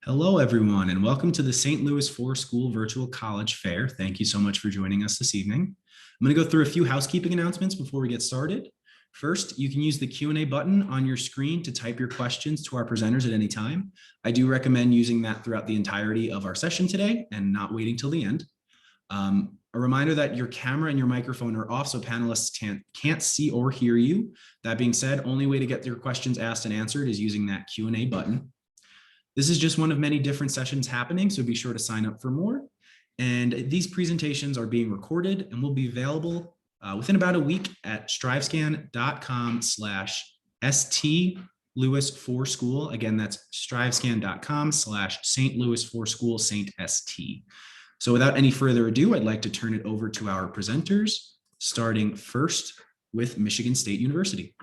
Hello, everyone, and welcome to the St. Louis For School Virtual College Fair. Thank you so much for joining us this evening. I'm going to go through a few housekeeping announcements before we get started. First, you can use the Q&A button on your screen to type your questions to our presenters at any time. I do recommend using that throughout the entirety of our session today and not waiting till the end. A reminder that your camera and your microphone are off so panelists can't see or hear you. That being said, only way to get your questions asked and answered is using that Q&A button. This is just one of many different sessions happening, so be sure to sign up for more. And these presentations are being recorded and will be available within about a week at strivescan.com/St. Louis for School. Again, that's strivescan.com/St. Louis for School, St. ST. So without any further ado, I'd like to turn it over to our presenters, starting first with Michigan State University.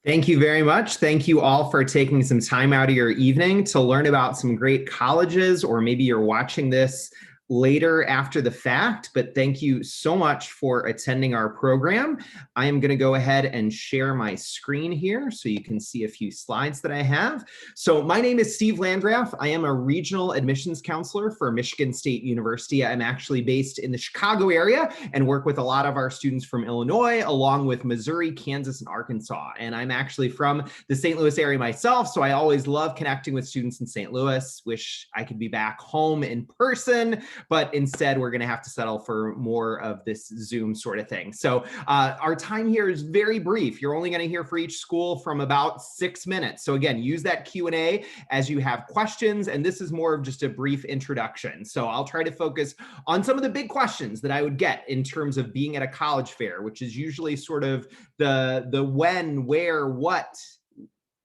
Thank you very much. Thank you all for taking some time out of your evening to learn about some great colleges, or maybe you're watching this later after the fact, but thank you so much for attending our program. I am going to go ahead and share my screen here so you can see a few slides that I have. So my name is Steve Landgraf. I am a regional admissions counselor for Michigan State University. I'm actually based in the Chicago area and work with a lot of our students from Illinois, along with Missouri, Kansas, and Arkansas. And I'm actually from the St. Louis area myself, so I always love connecting with students in St. Louis. Wish I could be back home in person, but instead we're going to have to settle for more of this Zoom sort of thing. So our time here is very brief. You're only going to hear for each school from about 6 minutes. So again, use that Q&A as you have questions, and this is more of just a brief introduction. So I'll try to focus on some of the big questions that I would get in terms of being at a college fair, which is usually sort of the when, where, what,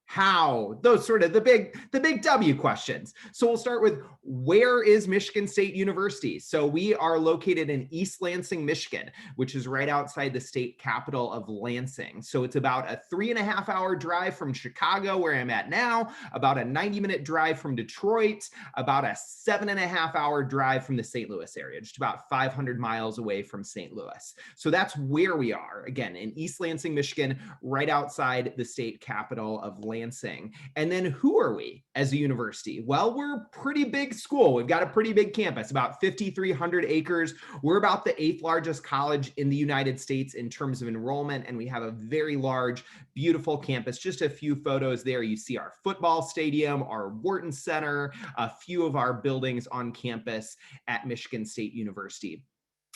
how, those sort of the big W questions. So we'll start with, where is Michigan State University? So we are located in East Lansing, Michigan, which is right outside the state capital of Lansing. So it's about a 3.5-hour drive from Chicago, where I'm at now, about a 90-minute drive from Detroit, about a 7.5-hour drive from the St. Louis area, just about 500 miles away from St. Louis. So that's where we are, again, in East Lansing, Michigan, right outside the state capital of Lansing. And then who are we as a university? Well, we're a pretty big school. We've got a pretty big campus, about 5,300 acres. We're about the 8th largest college in the United States in terms of enrollment, and we have a very large, beautiful campus. Just a few photos there. You see our football stadium, our Wharton Center, a few of our buildings on campus at Michigan State University.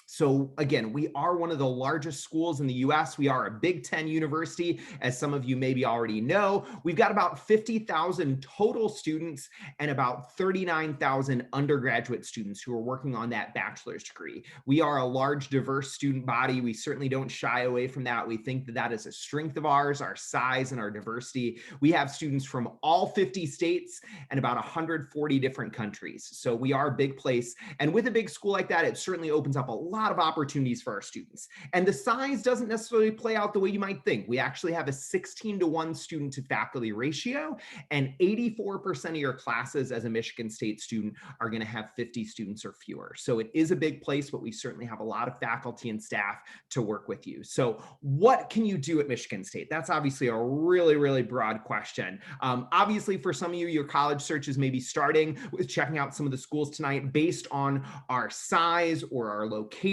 So again, we are one of the largest schools in the US. We are a Big Ten university, as some of you maybe already know. We've got about 50,000 total students and about 39,000 undergraduate students who are working on that bachelor's degree. We are a large, diverse student body. We certainly don't shy away from that. We think that that is a strength of ours, our size and our diversity. We have students from all 50 states and about 140 different countries. So we are a big place. And with a big school like that, it certainly opens up a lot of opportunities for our students. And the size doesn't necessarily play out the way you might think. We actually have a 16-to-1 student to faculty ratio, and 84% of your classes as a Michigan State student are going to have 50 students or fewer. So it is a big place, but we certainly have a lot of faculty and staff to work with you. So what can you do at Michigan State? That's obviously a really, really broad question. Obviously, for some of you, your college searches may be starting with checking out some of the schools tonight based on our size or our location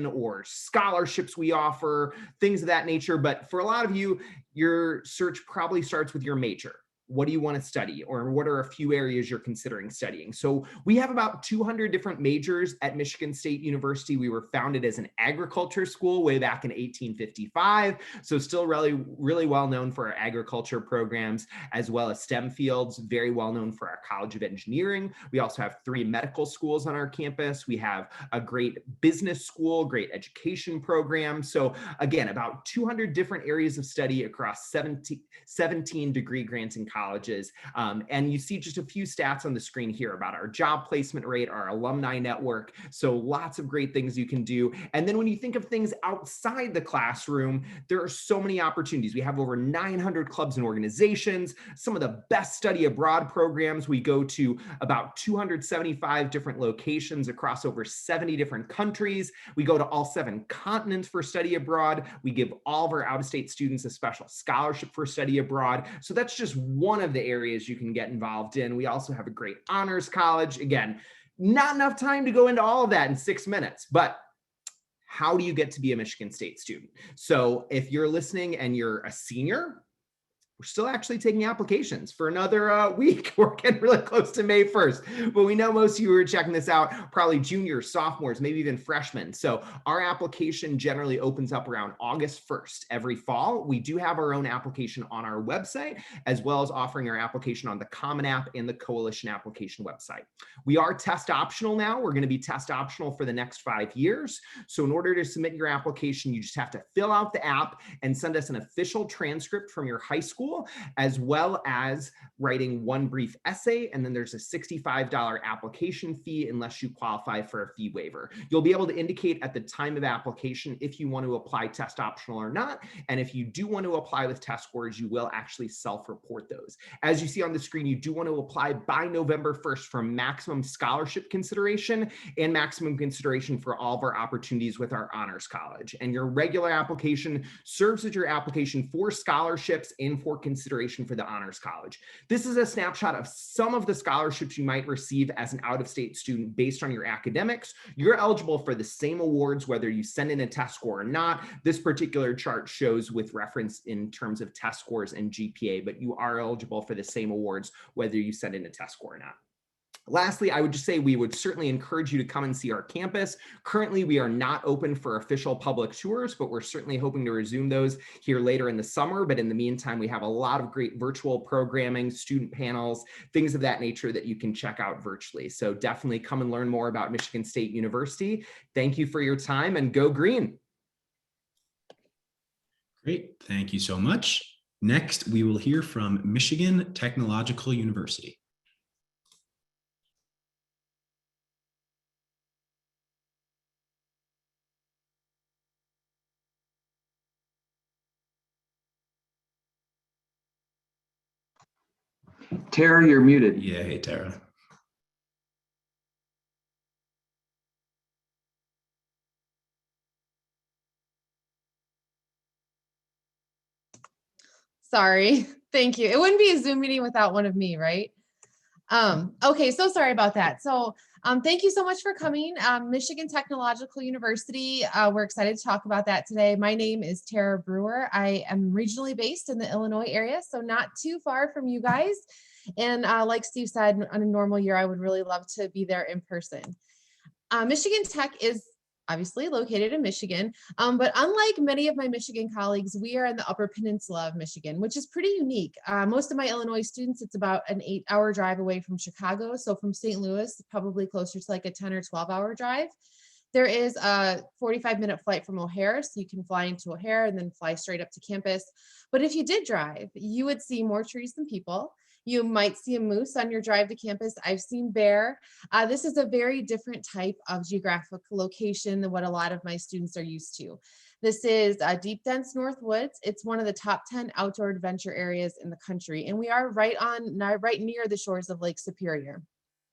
or scholarships we offer, things of that nature. But for a lot of you, your search probably starts with your major. What do you want to study, or what are a few areas you're considering studying? So we have about 200 different majors at Michigan State University. We were founded as an agriculture school way back in 1855. So still really well known for our agriculture programs, as well as STEM fields, very well known for our College of Engineering. We also have 3 medical schools on our campus. We have a great business school, great education program. So again, about 200 different areas of study across 17 degree granting colleges. And you see just a few stats on the screen here about our job placement rate, our alumni network. So lots of great things you can do. And then when you think of things outside the classroom, there are so many opportunities. We have over 900 clubs and organizations, some of the best study abroad programs. We go to about 275 different locations across over 70 different countries. We go to all 7 continents for study abroad. We give all of our out-of-state students a special scholarship for study abroad. So that's just one of the areas you can get involved in. We also have a great honors college. Again, not enough time to go into all of that in 6 minutes, but how do you get to be a Michigan State student? So if you're listening and you're a senior, we're still actually taking applications for another week. We're getting really close to May 1st, but we know most of you are checking this out, probably juniors, sophomores, maybe even freshmen. So our application generally opens up around August 1st every fall. We do have our own application on our website, as well as offering our application on the Common App and the Coalition application website. We are test optional now. We're going to be test optional for the next 5 years. So in order to submit your application, you just have to fill out the app and send us an official transcript from your high school, as well as writing one brief essay. And then there's a $65 application fee unless you qualify for a fee waiver. You'll be able to indicate at the time of application if you want to apply test optional or not. And if you do want to apply with test scores, you will actually self-report those. As you see on the screen, you do want to apply by November 1st for maximum scholarship consideration and maximum consideration for all of our opportunities with our honors college. And your regular application serves as your application for scholarships and for consideration for the honors college. This is a snapshot of some of the scholarships you might receive as an out-of-state student based on your academics. You're eligible for the same awards whether you send in a test score or not. This particular chart shows with reference in terms of test scores and GPA, but you are eligible for the same awards whether you send in a test score or not. Lastly, I would just say we would certainly encourage you to come and see our campus. Currently, we are not open for official public tours, but we're certainly hoping to resume those here later in the summer. But in the meantime, we have a lot of great virtual programming, student panels, things of that nature that you can check out virtually. So definitely come and learn more about Michigan State University. Thank you for your time, and go green. Great, thank you so much. Next, we will hear from Michigan Technological University. Tara, you're muted. Yeah, hey, Tara. Sorry. Thank you. It wouldn't be a Zoom meeting without one of me, right? Okay, so sorry about that. So thank you so much for coming. Michigan Technological University, we're excited to talk about that today. My name is Tara Brewer. I am regionally based in the Illinois area, so not too far from you guys. And like Steve said, on a normal year, I would really love to be there in person. Michigan Tech is obviously located in Michigan, but unlike many of my Michigan colleagues, we are in the Upper Peninsula of Michigan, which is pretty unique. Most of my Illinois students, it's about an 8-hour drive away from Chicago. So from St. Louis, probably closer to like a 10 or 12-hour drive. There is a 45-minute flight from O'Hare, so you can fly into O'Hare and then fly straight up to campus. But if you did drive, you would see more trees than people. You might see a moose on your drive to campus. I've seen bear. This is a very different type of geographic location than what a lot of my students are used to. This is a deep, dense North Woods. It's one of the top 10 outdoor adventure areas in the country. And we are right near the shores of Lake Superior.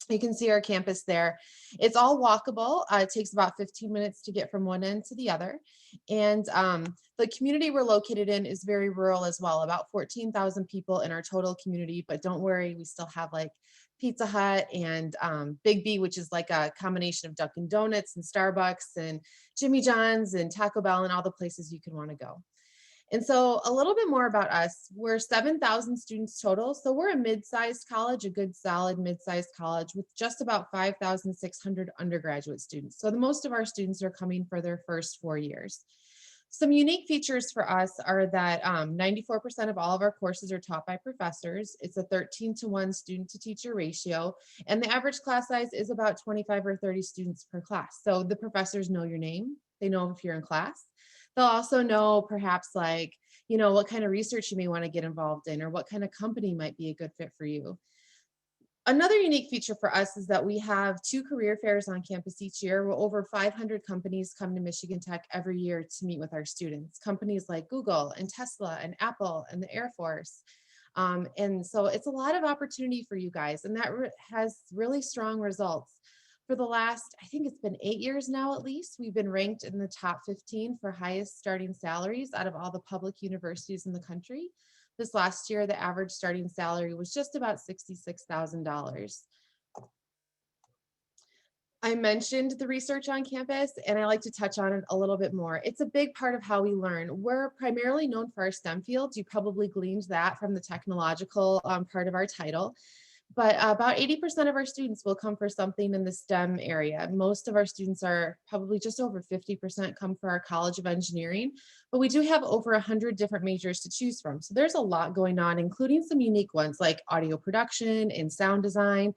You can see our campus there. It's all walkable. It takes about 15 minutes to get from one end to the other. And the community we're located in is very rural as well, about 14,000 people in our total community. But don't worry, we still have like Pizza Hut and Big B, which is like a combination of Dunkin' Donuts and Starbucks and Jimmy John's and Taco Bell and all the places you can want to go. And so a little bit more about us. We're 7,000 students total. So we're a mid-sized college, a good solid mid-sized college with just about 5,600 undergraduate students. So the most of our students are coming for their first 4 years. Some unique features for us are that 94% of all of our courses are taught by professors. It's a 13-to-1 student to teacher ratio. And the average class size is about 25 or 30 students per class. So the professors know your name. They know if you're in class. They'll also know perhaps like, you know, what kind of research you may want to get involved in or what kind of company might be a good fit for you. Another unique feature for us is that we have 2 career fairs on campus each year, where over 500 companies come to Michigan Tech every year to meet with our students. Companies like Google and Tesla and Apple and the Air Force. And so it's a lot of opportunity for you guys, and that has really strong results. For the last, I think it's been 8 years now at least, we've been ranked in the top 15 for highest starting salaries out of all the public universities in the country. This last year, the average starting salary was just about $66,000. I mentioned the research on campus, and I like to touch on it a little bit more. It's a big part of how we learn. We're primarily known for our STEM fields. You probably gleaned that from the technological part of our title. But about 80% of our students will come for something in the STEM area. Most of our students are probably just over 50% come for our College of Engineering, but we do have over 100 different majors to choose from. So there's a lot going on, including some unique ones like audio production and sound design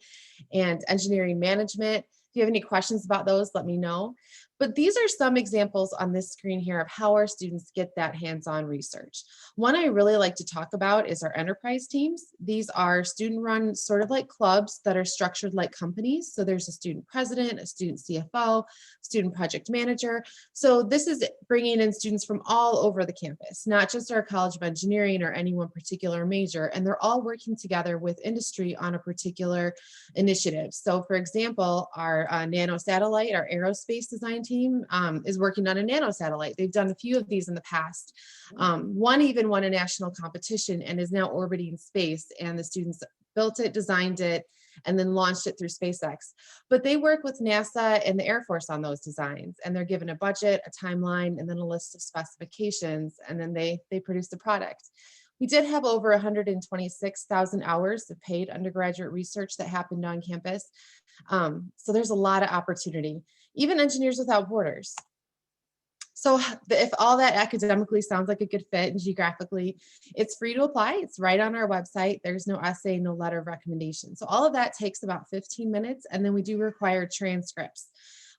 and engineering management. If you have any questions about those, let me know. But these are some examples on this screen here of how our students get that hands-on research. One I really like to talk about is our enterprise teams. These are student-run sort of like clubs that are structured like companies. So there's a student president, a student CFO, student project manager. So this is bringing in students from all over the campus, not just our College of Engineering or any one particular major, and they're all working together with industry on a particular initiative. So for example, our nano satellite, our aerospace design team is working on a nano satellite. They've done a few of these in the past. One even won a national competition and is now orbiting space, and the students built it, designed it, and then launched it through SpaceX. But they work with NASA and the Air Force on those designs, and they're given a budget, a timeline, and then a list of specifications, and then they produce the product. We did have over 126,000 hours of paid undergraduate research that happened on campus. So there's a lot of opportunity, even Engineers Without Borders. So if all that academically sounds like a good fit and geographically, it's free to apply. It's right on our website. There's no essay, no letter of recommendation. So all of that takes about 15 minutes, and then we do require transcripts.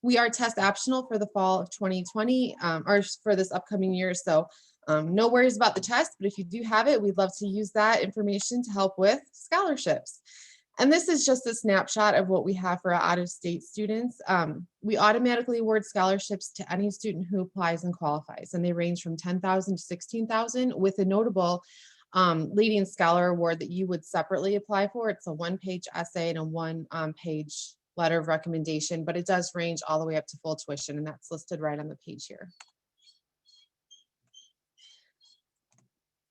We are test optional for the fall of 2020 or for this upcoming year. So no worries about the test, but if you do have it, we'd love to use that information to help with scholarships. And this is just a snapshot of what we have for our out-of-state students. We automatically award scholarships to any student who applies and qualifies, and they range from 10,000 to 16,000 with a notable leading scholar award that you would separately apply for. It's a one-page essay and a one-page letter of recommendation, but it does range all the way up to full tuition, and that's listed right on the page here.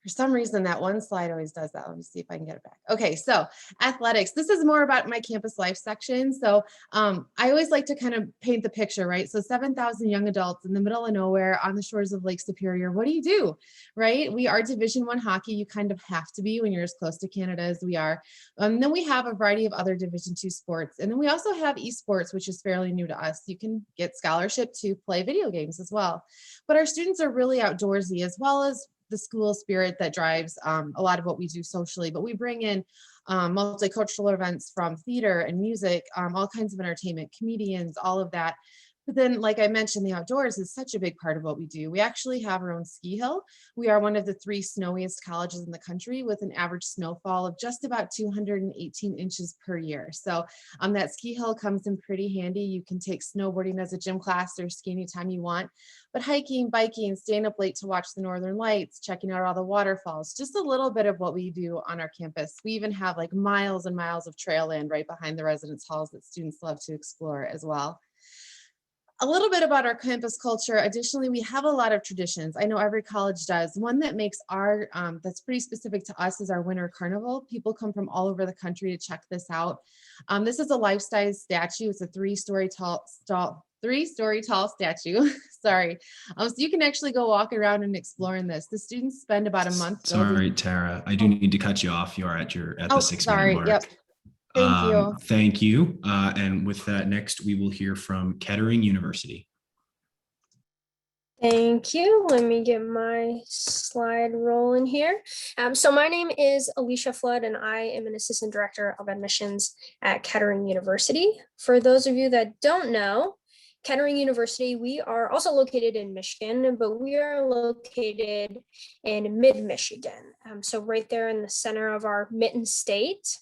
For some reason, that one slide always does that. Let me see if I can get it back. Okay, so athletics. This is more about my campus life section. So I always like to kind of paint the picture, right? So 7,000 young adults in the middle of nowhere on the shores of Lake Superior. What do you do, right? We are Division I hockey. You kind of have to be when you're as close to Canada as we are. Then we have a variety of other Division II sports. And then we also have esports, which is fairly new to us. You can get scholarship to play video games as well. But our students are really outdoorsy, as well as the school spirit that drives a lot of what we do socially. But we bring in multicultural events from theater and music, all kinds of entertainment, comedians, all of that. But then, like I mentioned, the outdoors is such a big part of what we do. We actually have our own ski hill. We are one of the 3 snowiest colleges in the country with an average snowfall of just about 218 inches per year. So that ski hill comes in pretty handy. You can take snowboarding as a gym class or ski anytime you want. But hiking, biking, staying up late to watch the northern lights, checking out all the waterfalls, just a little bit of what we do on our campus. We even have like miles and miles of trail land right behind the residence halls that students love to explore as well. A little bit about our campus culture. Additionally, we have a lot of traditions. I know every college does. One that makes our, that's pretty specific to us is our winter carnival. People come from all over the country to check this out. This is a life-size statue. It's a 3-story tall statue. Sorry. So you can actually go walk around and explore in this. The students spend about a month. Sorry, Tara, I do need to cut you off. You are at the 6-minute mark. Yep. Thank you. Thank you. And with that, next we will hear from Kettering University. Thank you. Let me get my slide rolling here. So my name is Alicia Flood, and I am an assistant director of admissions at Kettering University. For those of you that don't know, Kettering University, we are also located in Michigan, but we are located in mid-Michigan. So right there in the center of our mitten state.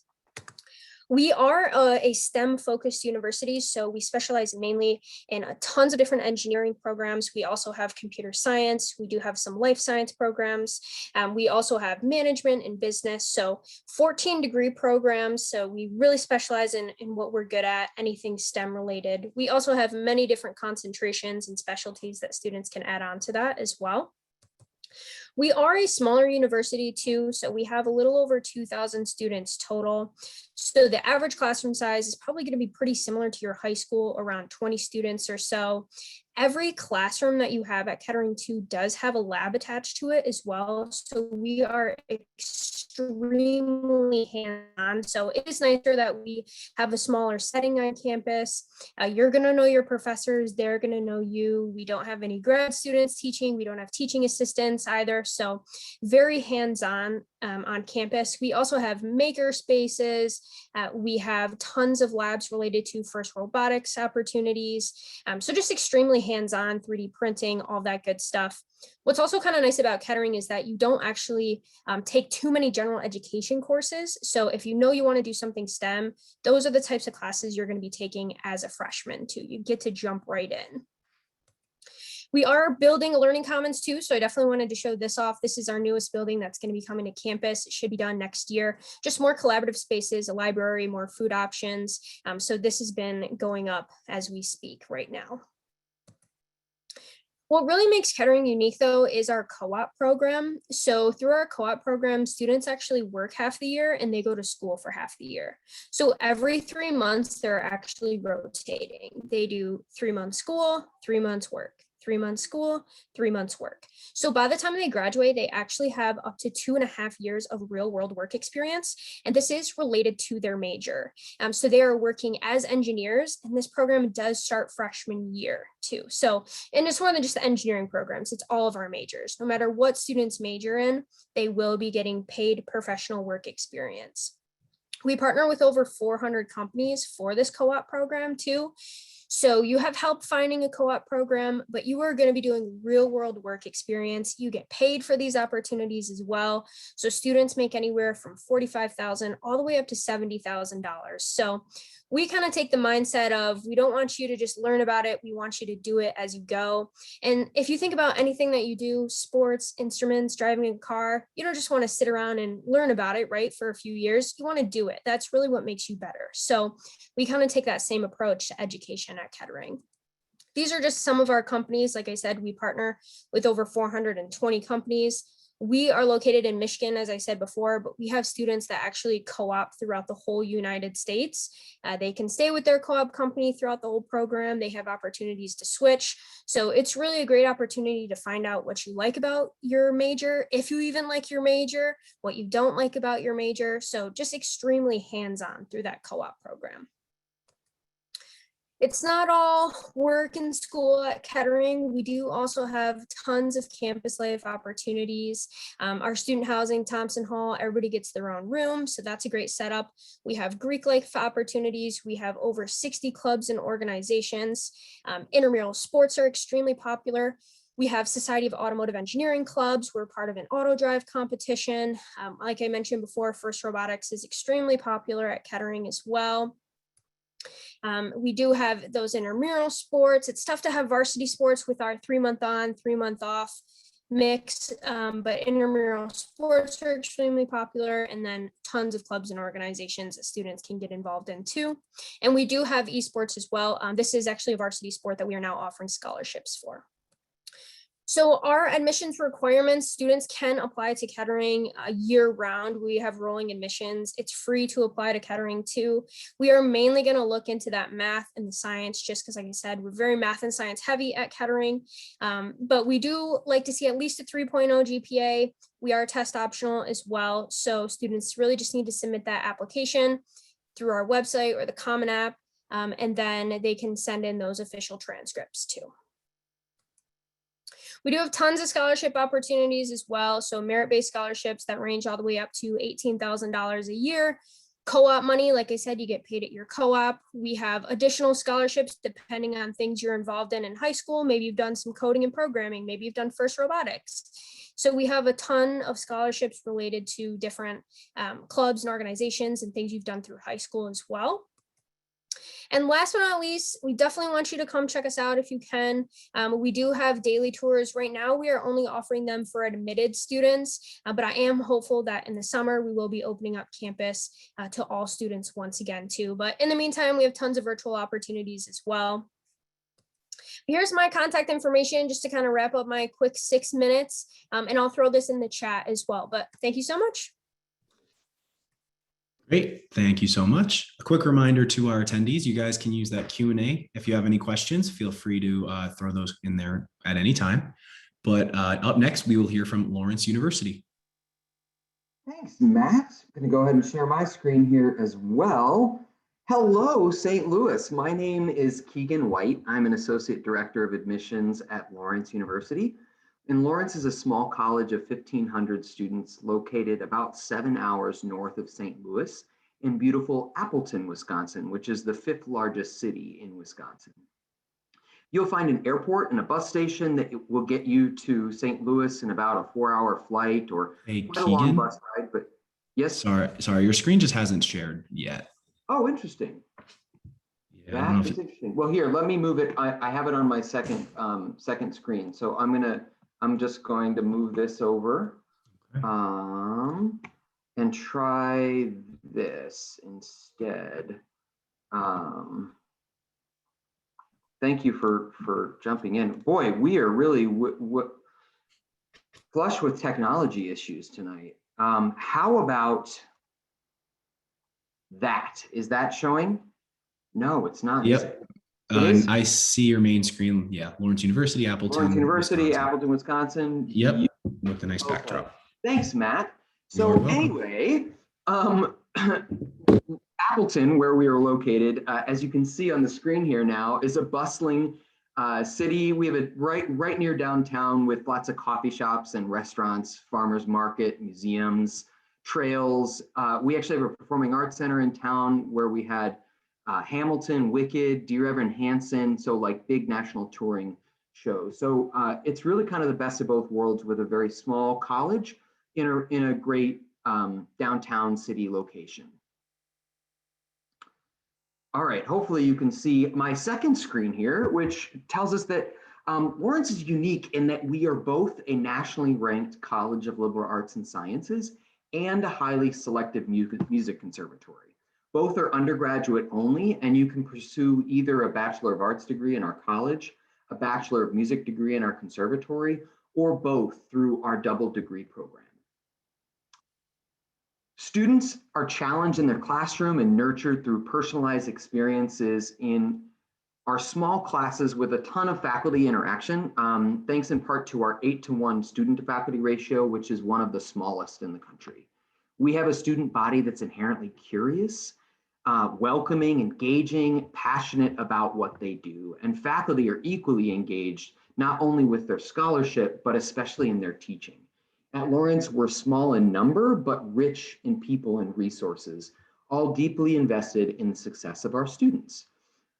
We are a STEM-focused university, so we specialize mainly in tons of different engineering programs. We also have computer science. We do have some life science programs. We also have management and business, so 14-degree programs. So we really specialize in what we're good at, anything STEM related. We also have many different concentrations and specialties that students can add on to that as well. We are a smaller university too, so we have a little over 2,000 students total. So the average classroom size is probably going to be pretty similar to your high school, around 20 students or so. Every classroom that you have at Kettering 2 does have a lab attached to it as well. So we are extremely hands-on. So it is nicer that we have a smaller setting on campus. You're going to know your professors, they're going to know you. We don't have any grad students teaching. We don't have teaching assistants either. So very hands-on on campus. We also have maker spaces. We have tons of labs related to FIRST robotics opportunities. So just extremely hands-on, 3D printing, all that good stuff. What's also kind of nice about Kettering is that you don't actually take too many general education courses. So if you know you want to do something STEM, those are the types of classes you're going to be taking as a freshman too. You get to jump right in. We are building a learning commons too, so I definitely wanted to show this off. This is our newest building that's going to be coming to campus. It should be done next year. Just more collaborative spaces, a library, more food options. So this has been going up as we speak right now. What really makes Kettering unique though is our co-op program. So through our co-op program, students actually work half the year and they go to school for half the year. So every 3 months, they're actually rotating. They do 3 months school, 3 months work. 3 months school, 3 months work. So by the time they graduate, they actually have up to 2.5 years of real world work experience. And this is related to their major. So they are working as engineers, and this program does start freshman year too. So, and it's more than just the engineering programs, it's all of our majors. No matter what students major in, they will be getting paid professional work experience. We partner with over 400 companies for this co-op program too. So you have help finding a co-op program, but you are going to be doing real world work experience. You get paid for these opportunities as well. So students make anywhere from $45,000 all the way up to $70,000. So we kind of take the mindset of, we don't want you to just learn about it. We want you to do it as you go. And if you think about anything that you do, sports, instruments, driving a car, you don't just want to sit around and learn about it, right? For a few years, you want to do it. That's really what makes you better. So we kind of take that same approach to education at Kettering. These are just some of our companies. Like I said, we partner with over 420 companies. We are located in Michigan, as I said before, but we have students that actually co-op throughout the whole United States. They can stay with their co-op company throughout the whole program. They have opportunities to switch. So it's really a great opportunity to find out what you like about your major, if you even like your major, what you don't like about your major. So just extremely hands-on through that co-op program. It's not all work and school at Kettering. We do also have tons of campus life opportunities. Our student housing, Thompson Hall, everybody gets their own room, so that's a great setup. We have Greek life opportunities. We have over 60 clubs and organizations. Intramural sports are extremely popular. We have Society of Automotive Engineering clubs. We're part of an auto drive competition. Like I mentioned before, FIRST robotics is extremely popular at Kettering as well. We do have those intramural sports. It's tough to have varsity sports with our 3 month on, 3 month off mix, but intramural sports are extremely popular, and then tons of clubs and organizations that students can get involved in too. And we do have esports as well. This is actually a varsity sport that we are now offering scholarships for. So our admissions requirements, students can apply to Kettering year round. We have rolling admissions. It's free to apply to Kettering too. We are mainly going to look into that math and the science, just because, like I said, we're very math and science heavy at Kettering. But we do like to see at least a 3.0 GPA. We are test optional as well. So students really just need to submit that application through our website or the Common App, and then they can send in those official transcripts too. We do have tons of scholarship opportunities as well. So merit-based scholarships that range all the way up to $18,000 a year. Co-op money, like I said, you get paid at your co-op. We have additional scholarships depending on things you're involved in high school. Maybe you've done some coding and programming. Maybe you've done FIRST robotics. So we have a ton of scholarships related to different clubs and organizations and things you've done through high school as well. And last but not least, we definitely want you to come check us out if you can. We do have daily tours. Right now, we are only offering them for admitted students, but I am hopeful that in the summer, we will be opening up campus to all students once again too. But in the meantime, we have tons of virtual opportunities as well. Here's my contact information just to kind of wrap up my quick 6 minutes. And I'll throw this in the chat as well. But thank you so much. Great, thank you so much. A quick reminder to our attendees, you guys can use that Q&A. If you have any questions, feel free to throw those in there at any time. But up next, we will hear from Lawrence University. Thanks, Matt. I'm going to go ahead and share my screen here as well. Hello, St. Louis. My name is Keegan White. I'm an Associate Director of Admissions at Lawrence University. And Lawrence is a small college of 1,500 students located about 7 hours north of St. Louis in beautiful Appleton, Wisconsin, which is the 5th largest city in Wisconsin. You'll find an airport and a bus station that will get you to St. Louis in about a 4-hour flight or quite a long bus ride, but yes. Sorry, your screen just hasn't shared yet. Oh, interesting. Yeah, That is interesting. Well, here, let me move it. I have it on my second screen. So I'm just going to move this over and try this instead. Thank you for jumping in. Boy, we are really flush with technology issues tonight. How about that? Is that showing? No, it's not. Yep. I see your main screen. Yeah, Lawrence University, Appleton. Lawrence University, Wisconsin. Appleton, Wisconsin. Yep, with a nice backdrop. Thanks, Matt. So anyway, Appleton, where we are located, as you can see on the screen here now, is a bustling city. We have it right near downtown with lots of coffee shops and restaurants, farmers market, museums, trails. We actually have a performing arts center in town where we had Hamilton, Wicked, Dear Evan Hansen, so like big national touring shows. So it's really kind of the best of both worlds with a very small college in a great downtown city location. All right, hopefully you can see my second screen here, which tells us that Lawrence is unique in that we are both a nationally ranked college of liberal arts and sciences and a highly selective music conservatory. Both are undergraduate only, and you can pursue either a Bachelor of Arts degree in our college, a Bachelor of Music degree in our conservatory, or both through our double degree program. Students are challenged in their classroom and nurtured through personalized experiences in our small classes with a ton of faculty interaction, thanks in part to our 8-to-1 student to faculty ratio, which is one of the smallest in the country. We have a student body that's inherently curious, welcoming, engaging, passionate about what they do, and faculty are equally engaged, not only with their scholarship, but especially in their teaching. At Lawrence, we're small in number, but rich in people and resources, all deeply invested in the success of our students.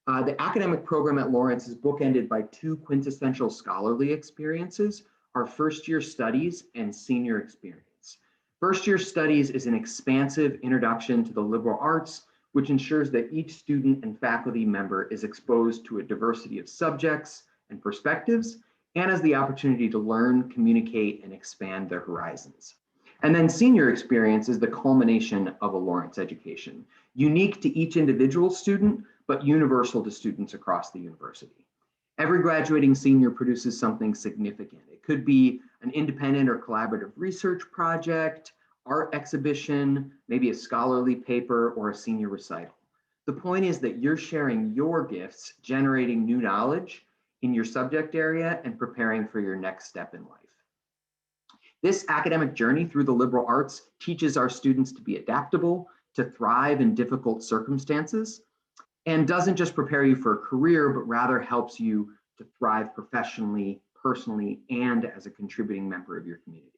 The academic program at Lawrence is bookended by 2 quintessential scholarly experiences, our first-year studies and senior experience. First-year studies is an expansive introduction to the liberal arts, which ensures that each student and faculty member is exposed to a diversity of subjects and perspectives, and has the opportunity to learn, communicate, and expand their horizons. And then senior experience is the culmination of a Lawrence education, unique to each individual student, but universal to students across the university. Every graduating senior produces something significant. It could be an independent or collaborative research project, art exhibition, maybe a scholarly paper, or a senior recital. The point is that you're sharing your gifts, generating new knowledge in your subject area and preparing for your next step in life. This academic journey through the liberal arts teaches our students to be adaptable, to thrive in difficult circumstances, and doesn't just prepare you for a career, but rather helps you to thrive professionally, personally, and as a contributing member of your community.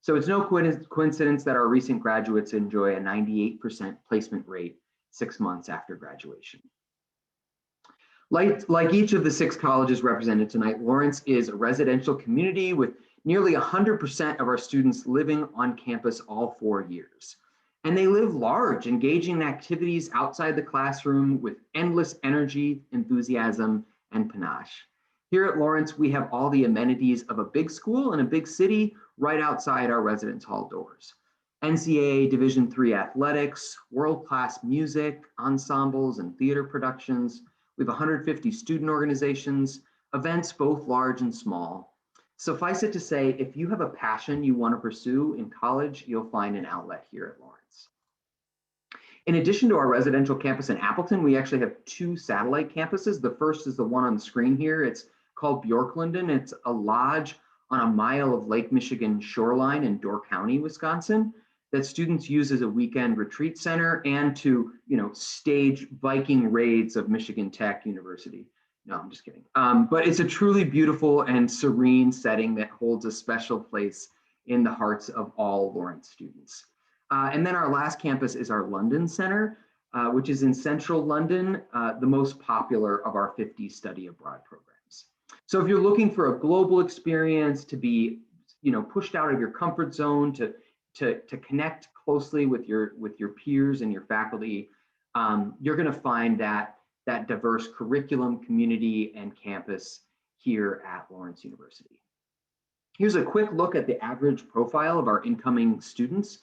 So it's no coincidence that our recent graduates enjoy a 98% placement rate 6 months after graduation. Like each of the 6 colleges represented tonight, Lawrence is a residential community with nearly 100% of our students living on campus all 4 years. And they live large, engaging in activities outside the classroom with endless energy, enthusiasm, and panache. Here at Lawrence, we have all the amenities of a big school in a big city right outside our residence hall doors. NCAA Division III athletics, world-class music, ensembles, and theater productions. We have 150 student organizations, events both large and small. Suffice it to say, if you have a passion you want to pursue in college, you'll find an outlet here at Lawrence. In addition to our residential campus in Appleton, we actually have 2 satellite campuses. The first is the one on the screen here. It's called Bjorklanden. It's a lodge on a mile of Lake Michigan shoreline in Door County, Wisconsin, that students use as a weekend retreat center and to, stage Viking raids of Michigan Tech University. No, I'm just kidding. But it's a truly beautiful and serene setting that holds a special place in the hearts of all Lawrence students. And then our last campus is our London Center, which is in central London, the most popular of our 50 study abroad programs. So if you're looking for a global experience, to be, pushed out of your comfort zone, to connect closely with your peers and your faculty, you're going to find that diverse curriculum, community, and campus here at Lawrence University. Here's a quick look at the average profile of our incoming students.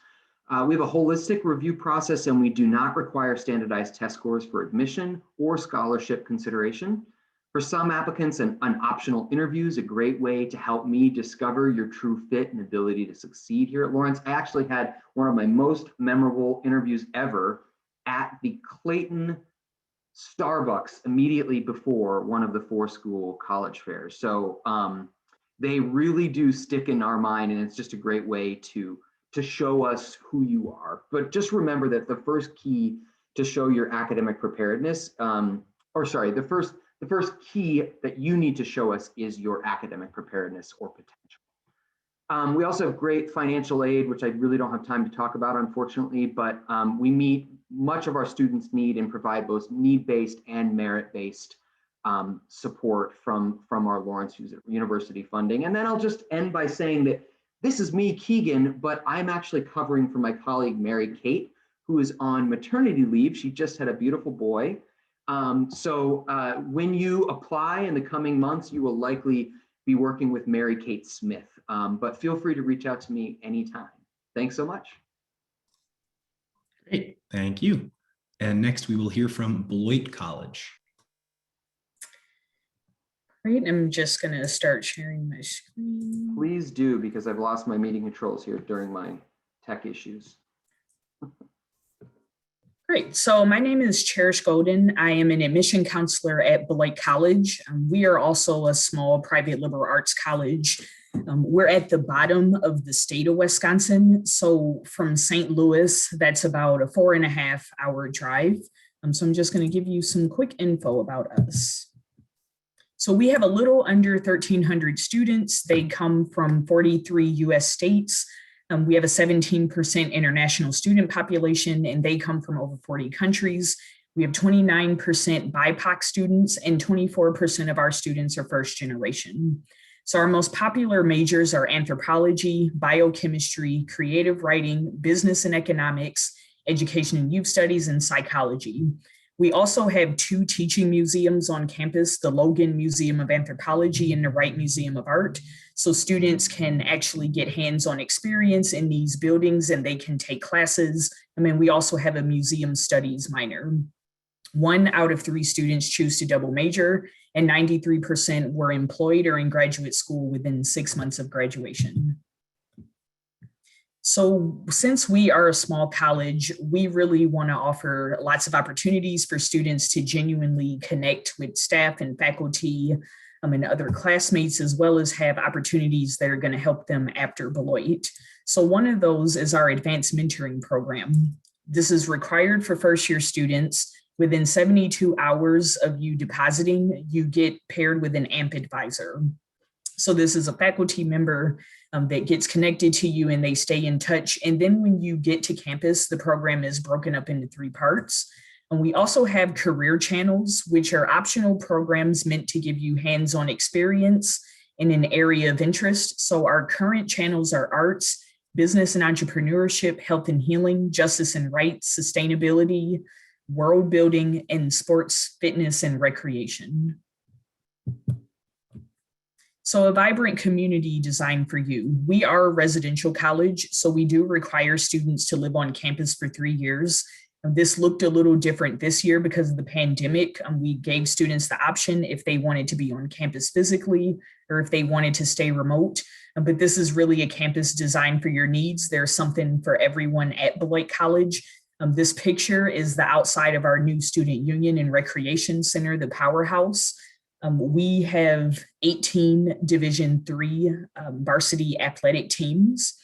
We have a holistic review process, and we do not require standardized test scores for admission or scholarship consideration. For some applicants, an optional interview is a great way to help me discover your true fit and ability to succeed here at Lawrence. I actually had one of my most memorable interviews ever at the Clayton Starbucks immediately before one of the 4 school college fairs. So they really do stick in our mind, and it's just a great way to show us who you are. But just remember that the first key to show your academic preparedness, the first key that you need to show us is your academic preparedness or potential. We also have great financial aid, which I really don't have time to talk about, unfortunately, but we meet much of our students' need and provide both need-based and merit-based support from our Lawrence University funding. And then I'll just end by saying that this is me, Keegan, but I'm actually covering for my colleague, Mary Kate, who is on maternity leave. She just had a beautiful boy. So when you apply in the coming months, you will likely be working with Mary Kate Smith, but feel free to reach out to me anytime. Thanks so much. Great, thank you. And next we will hear from Beloit College. Great, I'm just gonna start sharing my screen. Please do, because I've lost my meeting controls here during my tech issues. Great, so my name is Cherish Golden. I am an admission counselor at Beloit College. We are also a small private liberal arts college. We're at the bottom of the state of Wisconsin. So from St. Louis, that's about a 4.5-hour drive. So I'm just gonna give you some quick info about us. So we have a little under 1,300 students. They come from 43 US states. We have a 17% international student population, and they come from over 40 countries. We have 29% BIPOC students, and 24% of our students are first generation. So our most popular majors are anthropology, biochemistry, creative writing, business and economics, education and youth studies, and psychology. We also have 2 teaching museums on campus, the Logan Museum of Anthropology and the Wright Museum of Art. So students can actually get hands-on experience in these buildings, and they can take classes. And then we also have a museum studies minor. 1 out of 3 students choose to double major, and 93% were employed or in graduate school within 6 months of graduation. So since we are a small college, we really want to offer lots of opportunities for students to genuinely connect with staff and faculty and other classmates, as well as have opportunities that are going to help them after Beloit. So one of those is our advanced mentoring program. This is required for first-year students. Within 72 hours of you depositing, you get paired with an AMP advisor. So this is a faculty member that gets connected to you, and they stay in touch. And then when you get to campus, the program is broken up into 3 parts. And we also have career channels, which are optional programs meant to give you hands-on experience in an area of interest. So our current channels are arts, business and entrepreneurship, health and healing, justice and rights, sustainability, world building, and sports, fitness, and recreation. So a vibrant community designed for you. We are a residential college, so we do require students to live on campus for 3 years. This looked a little different this year because of the pandemic. We gave students the option if they wanted to be on campus physically or if they wanted to stay remote. But this is really a campus designed for your needs. There's something for everyone at Beloit College. This picture is the outside of our new Student Union and Recreation Center, the Powerhouse. We have 18 Division III varsity athletic teams.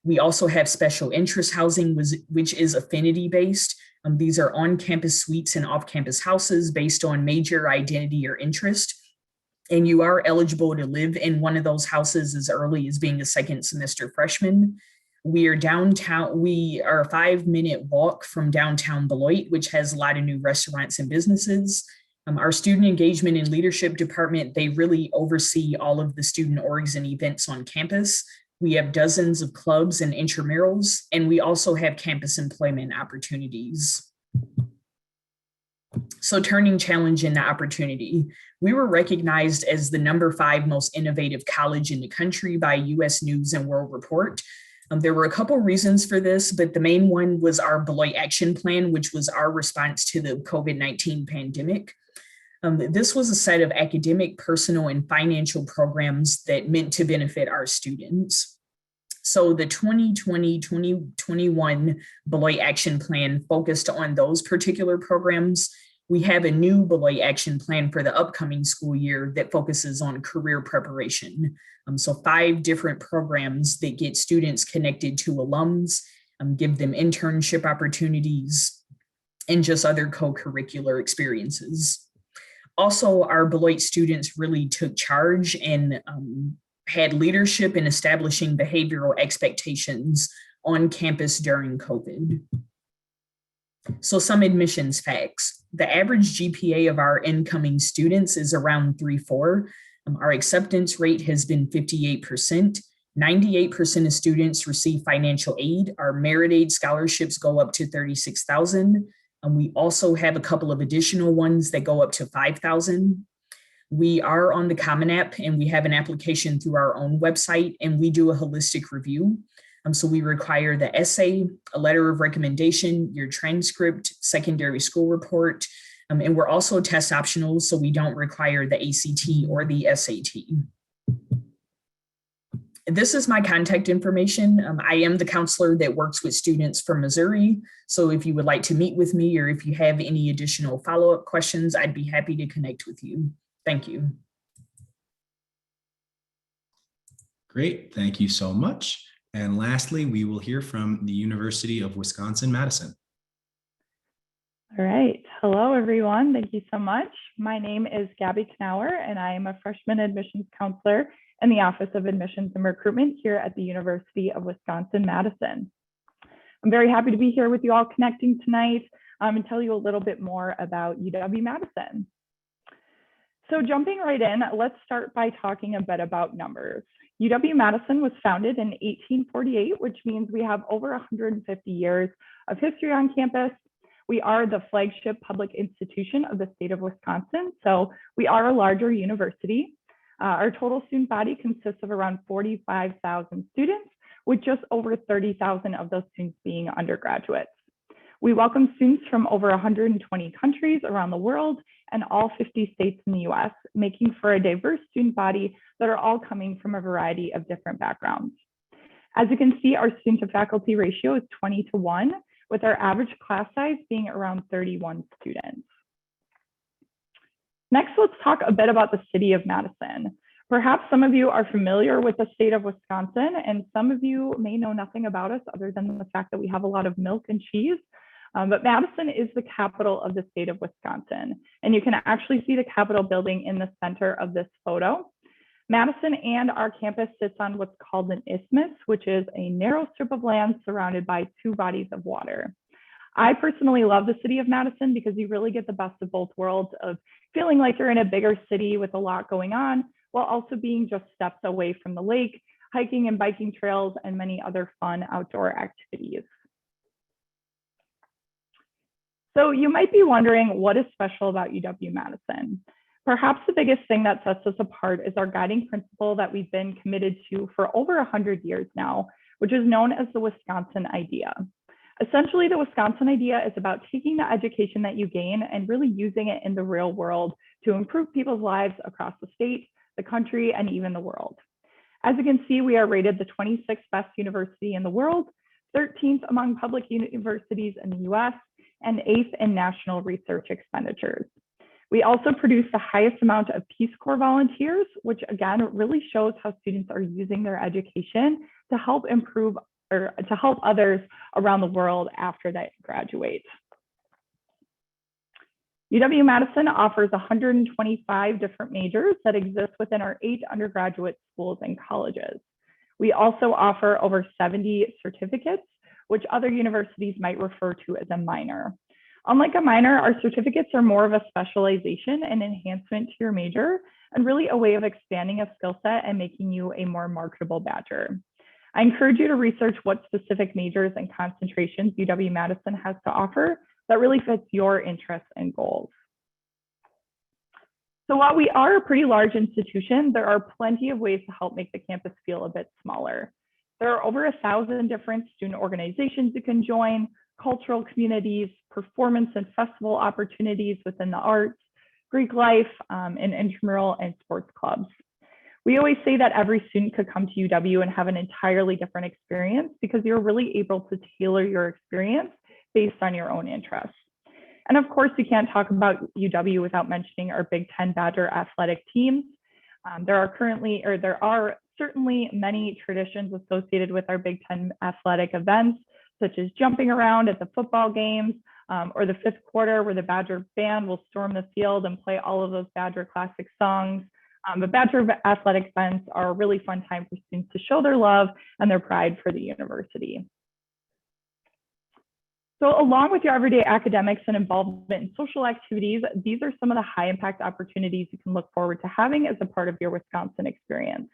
We also have special interest housing, which is affinity-based. These are on-campus suites and off-campus houses based on major identity or interest. And you are eligible to live in one of those houses as early as being a second semester freshman. We are downtown. We are a 5-minute walk from downtown Beloit, which has a lot of new restaurants and businesses. Our student engagement and leadership department, they really oversee all of the student orgs and events on campus. We have dozens of clubs and intramurals, and we also have campus employment opportunities. So turning challenge into opportunity. We were recognized as the #5 most innovative college in the country by US News and World Report. There were a couple reasons for this, but the main one was our Beloit Action Plan, which was our response to the COVID-19 pandemic. This was a set of academic, personal, and financial programs that meant to benefit our students. So the 2020-2021 Beloit Action Plan focused on those particular programs. We have a new Beloit Action Plan for the upcoming school year that focuses on career preparation. So 5 different programs that get students connected to alums, give them internship opportunities, and just other co-curricular experiences. Also, our Beloit students really took charge and had leadership in establishing behavioral expectations on campus during COVID. So some admissions facts. The average GPA of our incoming students is around 3.4. Our acceptance rate has been 58%. 98% of students receive financial aid. Our merit aid scholarships go up to $36,000. We also have a couple of additional ones that go up to $5,000. We are on the Common App, and we have an application through our own website, and we do a holistic review. So we require the essay, a letter of recommendation, your transcript, secondary school report, and we're also test optional, so we don't require the ACT or the SAT. This is my contact information. I am the counselor that works with students from Missouri. So if you would like to meet with me or if you have any additional follow-up questions, I'd be happy to connect with you. Thank you. Great, thank you so much. And lastly, we will hear from the University of Wisconsin-Madison. All right. Hello, everyone. Thank you so much. My name is Gabby Knauer, and I am a freshman admissions counselor in the Office of Admissions and Recruitment here at the University of Wisconsin-Madison. I'm very happy to be here with you all connecting tonight and tell you a little bit more about UW-Madison. So jumping right in, let's start by talking a bit about numbers. UW-Madison was founded in 1848, which means we have over 150 years of history on campus. We are the flagship public institution of the state of Wisconsin, so we are a larger university. Our total student body consists of around 45,000 students, with just over 30,000 of those students being undergraduates. We welcome students from over 120 countries around the world and all 50 states in the US, making for a diverse student body that are all coming from a variety of different backgrounds. As you can see, our student to faculty ratio is 20:1, with our average class size being around 31 students. Next, let's talk a bit about the city of Madison. Perhaps some of you are familiar with the state of Wisconsin, and some of you may know nothing about us other than the fact that we have a lot of milk and cheese. But Madison is the capital of the state of Wisconsin, and you can actually see the Capitol building in the center of this photo. Madison and our campus sits on what's called an isthmus, which is a narrow strip of land surrounded by 2 bodies of water. I personally love the city of Madison because you really get the best of both worlds of feeling like you're in a bigger city with a lot going on, while also being just steps away from the lake, hiking and biking trails, and many other fun outdoor activities. So you might be wondering, what is special about UW-Madison? Perhaps the biggest thing that sets us apart is our guiding principle that we've been committed to for over 100 years now, which is known as the Wisconsin idea. Essentially, the Wisconsin idea is about taking the education that you gain and really using it in the real world to improve people's lives across the state, the country, and even the world. As you can see, we are rated the 26th best university in the world, 13th among public universities in the US, and 8th in national research expenditures. We also produce the highest amount of Peace Corps volunteers, which again really shows how students are using their education to help improve or to help others around the world after they graduate. UW-Madison offers 125 different majors that exist within our 8 undergraduate schools and colleges. We also offer over 70 certificates, which other universities might refer to as a minor. Unlike a minor, our certificates are more of a specialization and enhancement to your major, and really a way of expanding a skill set and making you a more marketable badger. I encourage you to research what specific majors and concentrations UW-Madison has to offer that really fits your interests and goals. So while we are a pretty large institution, there are plenty of ways to help make the campus feel a bit smaller. There are over 1,000 different student organizations you can join, cultural communities, performance and festival opportunities within the arts, Greek life, and intramural and sports clubs. We always say that every student could come to UW and have an entirely different experience because you're really able to tailor your experience based on your own interests. And of course, you can't talk about UW without mentioning our Big Ten Badger athletic teams. There are certainly many traditions associated with our Big Ten athletic events, such as jumping around at the football games, or the fifth quarter where the Badger band will storm the field and play all of those Badger classic songs. The Badger athletic events are a really fun time for students to show their love and their pride for the university. So along with your everyday academics and involvement in social activities, these are some of the high impact opportunities you can look forward to having as a part of your Wisconsin experience.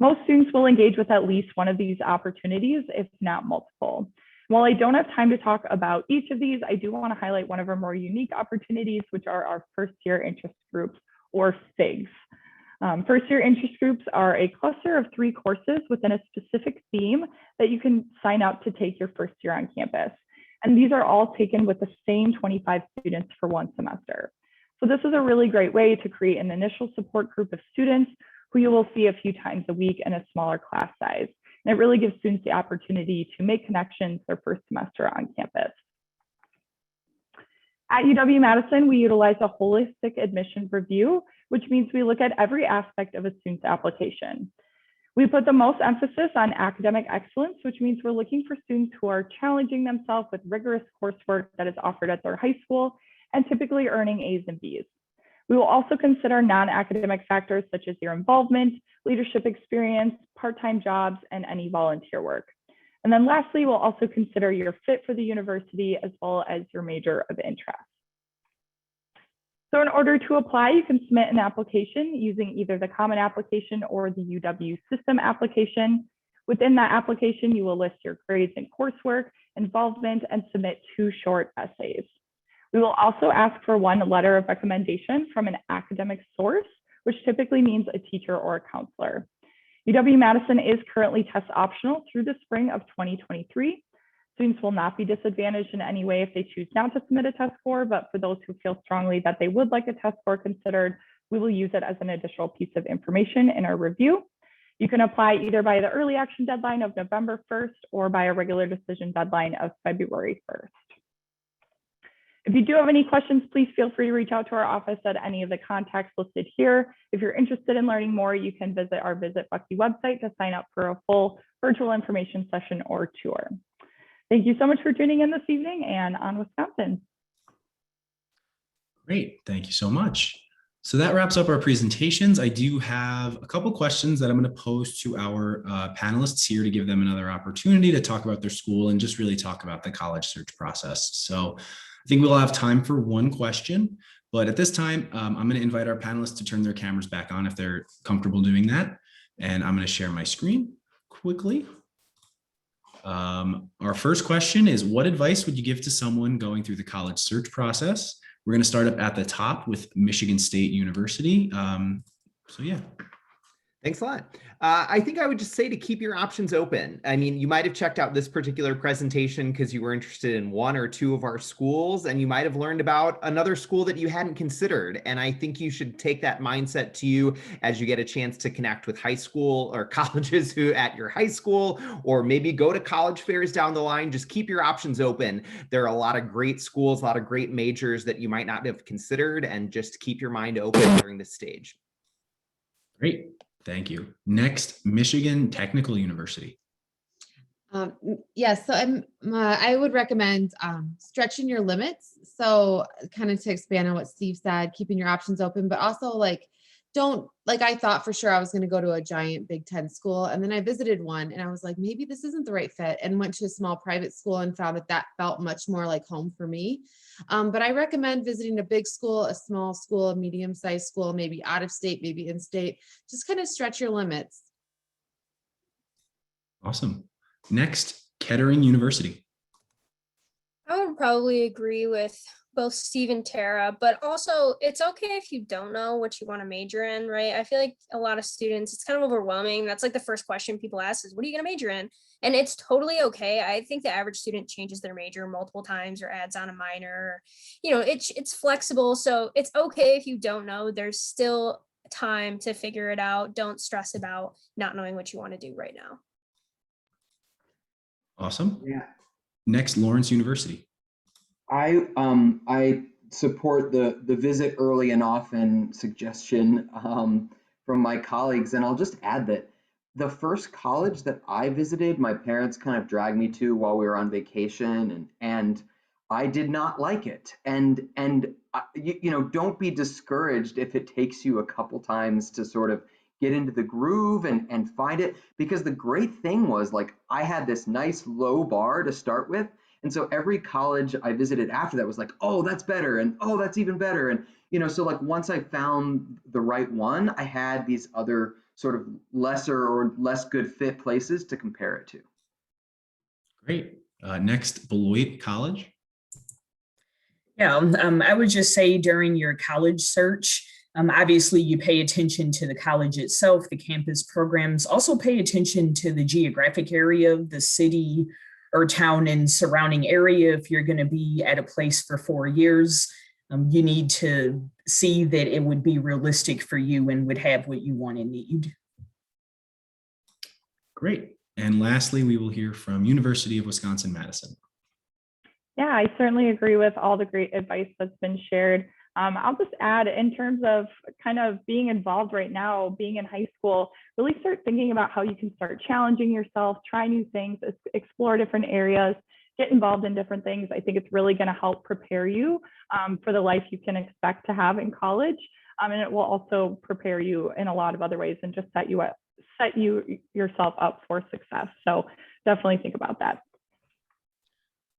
Most students will engage with at least one of these opportunities, if not multiple. While I don't have time to talk about each of these, I do want to highlight one of our more unique opportunities, which are our first year interest groups, or FIGs. First year interest groups are a cluster of 3 courses within a specific theme that you can sign up to take your first year on campus. And these are all taken with the same 25 students for one semester. So this is a really great way to create an initial support group of students who you will see a few times a week in a smaller class size. And it really gives students the opportunity to make connections their first semester on campus. At UW-Madison, we utilize a holistic admissions review, which means we look at every aspect of a student's application. We put the most emphasis on academic excellence, which means we're looking for students who are challenging themselves with rigorous coursework that is offered at their high school and typically earning A's and B's. We will also consider non-academic factors such as your involvement, leadership experience, part-time jobs, and any volunteer work. And then lastly, we'll also consider your fit for the university as well as your major of interest. So in order to apply, you can submit an application using either the Common Application or the UW System application. Within that application, you will list your grades and coursework, involvement, and submit 2 short essays. We will also ask for 1 letter of recommendation from an academic source, which typically means a teacher or a counselor. UW-Madison is currently test optional through the spring of 2023. Students will not be disadvantaged in any way if they choose not to submit a test score, but for those who feel strongly that they would like a test score considered, we will use it as an additional piece of information in our review. You can apply either by the early action deadline of November 1st or by a regular decision deadline of February 1st. If you do have any questions, please feel free to reach out to our office at any of the contacts listed here. If you're interested in learning more, you can visit our Visit Bucky website to sign up for a full virtual information session or tour. Thank you so much for tuning in this evening, and on Wisconsin. Great, thank you so much. So that wraps up our presentations. I do have a couple questions that I'm going to pose to our panelists here to give them another opportunity to talk about their school and just really talk about the college search process. So I think we'll have time for 1 question, but at this time, I'm going to invite our panelists to turn their cameras back on if they're comfortable doing that. And I'm going to share my screen quickly. Our first question is, what advice would you give to someone going through the college search process? We're going to start up at the top with Michigan State University. So yeah. Thanks a lot. I think I would just say to keep your options open. I mean, you might have checked out this particular presentation because you were interested in one or two of our schools, and you might have learned about another school that you hadn't considered. And I think you should take that mindset to you as you get a chance to connect with high school or colleges who at your high school, or maybe go to college fairs down the line. Just keep your options open. There are a lot of great schools, a lot of great majors that you might not have considered, and just keep your mind open during this stage. Great. Thank you. Next, Michigan Technical University. Yes, so I would recommend stretching your limits. So kind of to expand on what Steve said, keeping your options open, but also like, I thought for sure I was going to go to a giant Big Ten school. And then I visited one and I was like, maybe this isn't the right fit, and went to a small private school and found that felt much more like home for me. But I recommend visiting a big school, a small school, a medium-sized school, maybe out of state, maybe in state. Just kind of stretch your limits. Awesome. Next, Kettering University. I would probably agree with both Steve and Tara, but also it's okay if you don't know what you want to major in, right? I feel like a lot of students, it's kind of overwhelming. That's like the first question people ask is, what are you going to major in? And it's totally okay. I think the average student changes their major multiple times or adds on a minor. It's flexible. So it's okay if you don't know. There's still time to figure it out. Don't stress about not knowing what you want to do right now. Awesome. Yeah. Next, Lawrence University. I support the visit early and often suggestion from my colleagues, and I'll just add that the first college that I visited, my parents kind of dragged me to while we were on vacation, and I did not like it. And don't be discouraged if it takes you a couple times to sort of get into the groove and find it, because the great thing was, like, I had this nice low bar to start with. And so every college I visited after that was like, oh, that's better. And oh, that's even better. And, so like once I found the right one, I had these other sort of lesser or less good fit places to compare it to. Great. Next, Beloit College. Yeah, I would just say during your college search, obviously you pay attention to the college itself, the campus programs, also pay attention to the geographic area of the city or town and surrounding area. If you're going to be at a place for 4 years, you need to see that it would be realistic for you and would have what you want and need. Great. And lastly, we will hear from University of Wisconsin-Madison. Yeah, I certainly agree with all the great advice that's been shared. I'll just add, in terms of kind of being involved right now, being in high school, really start thinking about how you can start challenging yourself, try new things, explore different areas, get involved in different things. I think it's really going to help prepare you for the life you can expect to have in college. And it will also prepare you in a lot of other ways and just set yourself up for success. So definitely think about that.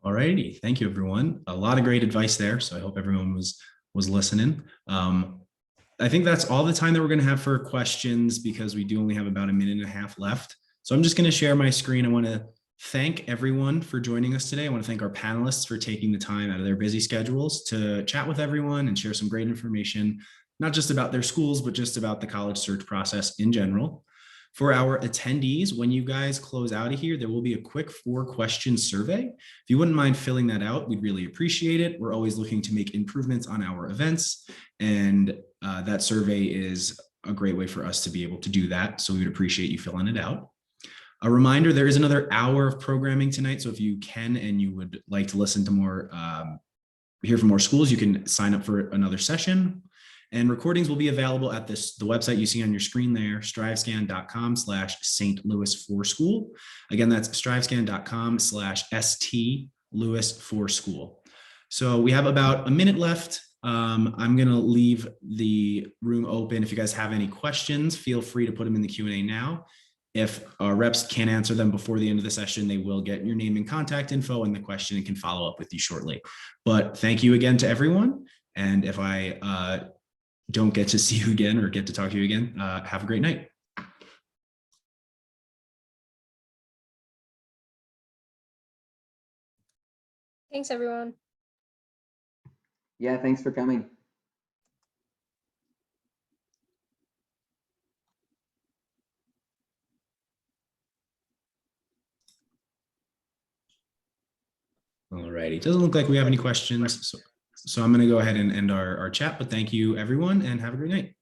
All righty. Thank you, everyone. A lot of great advice there. So I hope everyone was listening. I think that's all the time that we're going to have for questions, because we do only have about a minute and a half left. So I'm just going to share my screen. I want to thank everyone for joining us today. I want to thank our panelists for taking the time out of their busy schedules to chat with everyone and share some great information, not just about their schools, but just about the college search process in general. For our attendees, when you guys close out of here, there will be a quick 4-question survey. If you wouldn't mind filling that out, we'd really appreciate it. We're always looking to make improvements on our events, and that survey is a great way for us to be able to do that. So we would appreciate you filling it out. A reminder, there is another hour of programming tonight. So if you can and you would like to listen to more, hear from more schools, you can sign up for another session. And recordings will be available at the website you see on your screen there, strivescan.com/St. Louis for School. Again, that's strivescan.com/ST Louis for School. So we have about a minute left. I'm going to leave the room open. If you guys have any questions, feel free to put them in the Q&A now. If our reps can't answer them before the end of the session, they will get your name and contact info and the question and can follow up with you shortly. But thank you again to everyone. And if I don't get to see you again or get to talk to you again, have a great night. Thanks, everyone. Yeah, thanks for coming. All righty. Doesn't look like we have any questions. So I'm going to go ahead and end our chat, but thank you everyone and have a great night.